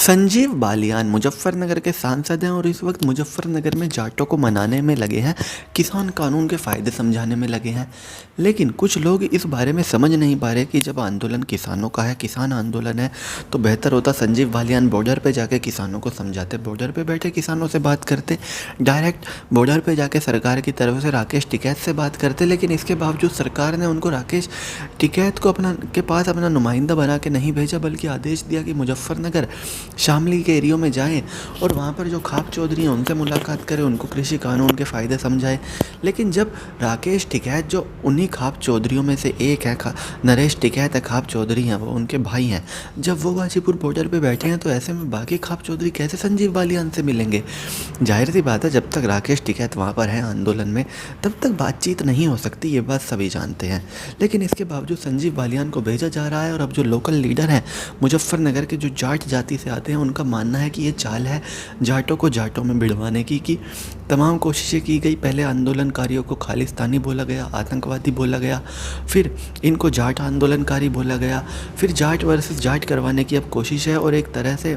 संजीव बालियान मुजफ्फरनगर के सांसद हैं और इस वक्त मुजफ्फरनगर में जाटों को मनाने में लगे हैं, किसान कानून के फ़ायदे समझाने में लगे हैं। लेकिन कुछ लोग इस बारे में समझ नहीं पा रहे कि जब आंदोलन किसानों का है, किसान आंदोलन है, तो बेहतर होता संजीव बालियान बॉर्डर पे जाके किसानों को समझाते, बॉर्डर पे बैठे किसानों से बात करते, डायरेक्ट बॉर्डर पे जाके सरकार की तरफ से राकेश टिकैत से बात करते। लेकिन इसके बावजूद सरकार ने उनको राकेश टिकैत को पास अपना नुमाइंदा बना के नहीं भेजा, बल्कि आदेश दिया कि मुजफ्फरनगर शामली के एरियो में जाएं और वहाँ पर जो खाप चौधरी हैं उनसे मुलाकात करें, उनको कृषि कानून के फ़ायदे समझाएं। लेकिन जब राकेश टिकैत, जो उन्हीं खाप चौधरियों में से एक है, नरेश टिकैत है, खाप चौधरी हैं, वो उनके भाई हैं, जब वो गाजीपुर बॉर्डर पे बैठे हैं तो ऐसे में बाकी खाप चौधरी कैसे संजीव बालियान से मिलेंगे? जाहिर सी बात है, जब तक राकेश टिकैत वहाँ पर हैं आंदोलन में, तब तक बातचीत नहीं हो सकती, ये बात सभी जानते हैं। लेकिन इसके बावजूद संजीव बालियान को भेजा जा रहा है और अब जो लोकल लीडर हैं मुजफ्फरनगर के, जो जाट जाति से आते हैं, उनका मानना है कि ये चाल है जाटों को जाटों में भिड़वाने की तमाम कोशिशें की गई। पहले आंदोलनकारियों को खालिस्तानी बोला गया, आतंकवादी बोला गया, फिर इनको जाट आंदोलनकारी बोला गया, फिर जाट वर्सेस जाट करवाने की अब कोशिश है और एक तरह से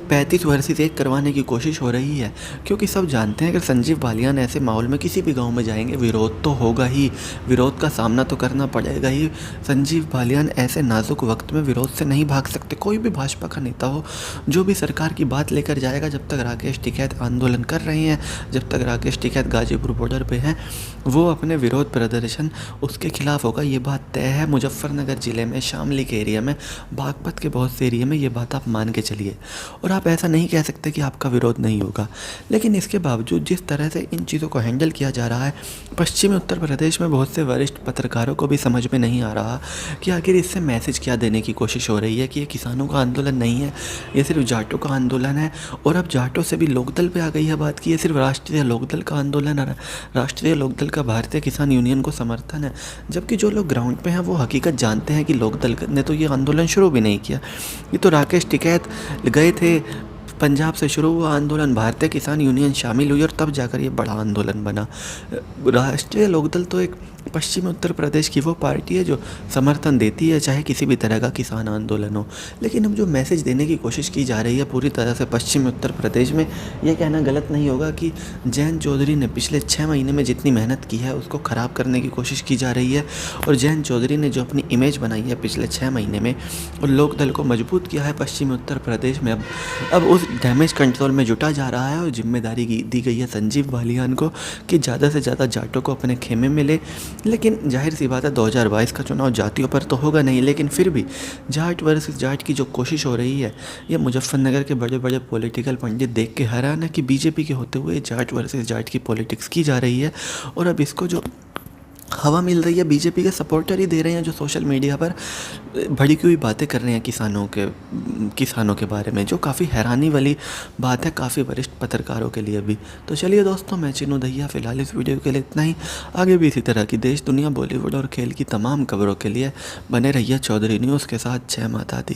35 वर्सेस 1 करवाने की कोशिश हो रही है। क्योंकि सब जानते हैं कि संजीव बालियान ऐसे माहौल में किसी भी गांव में जाएंगे, विरोध तो होगा ही, विरोध का सामना तो करना पड़ेगा ही। संजीव बालियान ऐसे नाजुक वक्त में विरोध से नहीं भाग सकते। कोई भी भाजपा का नेता हो, जो भी सरकार की बात लेकर जाएगा, जब तक राकेश टिकैत आंदोलन कर रहे हैं, जब तक राकेश टिकैत गाजीपुर बॉर्डर पर हैं, वो अपने विरोध प्रदर्शन उसके खिलाफ होगा। ये बात तय है। मुजफ्फरनगर ज़िले में शामली के एरिया में, बागपत के बहुत से एरिया में ये बात आप मान के चलिए, और आप ऐसा नहीं कह सकते कि आपका विरोध नहीं होगा। लेकिन इसके बावजूद जिस तरह से इन चीज़ों को हैंडल किया जा रहा है, पश्चिमी उत्तर प्रदेश में बहुत से वरिष्ठ पत्रकारों को भी समझ में नहीं आ रहा कि आखिर इससे मैसेज क्या देने की कोशिश हो रही है कि ये किसानों का आंदोलन नहीं है, ये सिर्फ जाटों का आंदोलन है। और अब जाटों से भी लोकदल पे आ गई है बात कि ये सिर्फ राष्ट्रीय लोकदल का आंदोलन है, राष्ट्रीय लोकदल का भारतीय किसान यूनियन को समर्थन है। जबकि जो लोग ग्राउंड पे हैं वो हकीकत जानते हैं कि लोकदल ने तो ये आंदोलन शुरू भी नहीं किया। ये तो राकेश टिकैत गए थे, पंजाब से शुरू हुआ आंदोलन, भारतीय किसान यूनियन शामिल हुई और तब जाकर ये बड़ा आंदोलन बना। राष्ट्रीय लोकदल तो एक पश्चिमी उत्तर प्रदेश की वो पार्टी है जो समर्थन देती है चाहे किसी भी तरह का किसान आंदोलन हो। लेकिन अब जो मैसेज देने की कोशिश की जा रही है पूरी तरह से पश्चिमी उत्तर प्रदेश में, ये कहना गलत नहीं होगा कि जयंत चौधरी ने पिछले 6 महीने में जितनी मेहनत की है उसको ख़राब करने की कोशिश की जा रही है। और जयंत चौधरी ने जो अपनी इमेज बनाई है पिछले 6 महीने में और लोकदल को मजबूत किया है पश्चिमी उत्तर प्रदेश में, अब उस डैमेज कंट्रोल में जुटा जा रहा है। और जिम्मेदारी दी गई है संजीव बालियान को कि ज़्यादा से ज़्यादा जाटों को अपने खेमे में ले। लेकिन जाहिर सी बात है, 2022 का चुनाव जातियों पर तो होगा नहीं, लेकिन फिर भी जाट वर्सेस जाट की जो कोशिश हो रही है, ये मुजफ्फरनगर के बड़े बड़े पॉलिटिकल पंडित देख के हैरान है कि बीजेपी के होते हुए जाट वर्सेस जाट की पॉलिटिक्स की जा रही है। और अब इसको जो हवा मिल रही है, बीजेपी के सपोर्टर ही दे रहे हैं, जो सोशल मीडिया पर भड़की हुई बातें कर रहे हैं किसानों के बारे में, जो काफ़ी हैरानी वाली बात है काफ़ी वरिष्ठ पत्रकारों के लिए भी। तो चलिए दोस्तों, मैं चिन्नू दहिया फ़िलहाल इस वीडियो के लिए इतना ही। आगे भी इसी तरह की देश दुनिया, बॉलीवुड और खेल की तमाम खबरों के लिए बने रहिए चौधरी न्यूज़ के साथ। जय माता दी।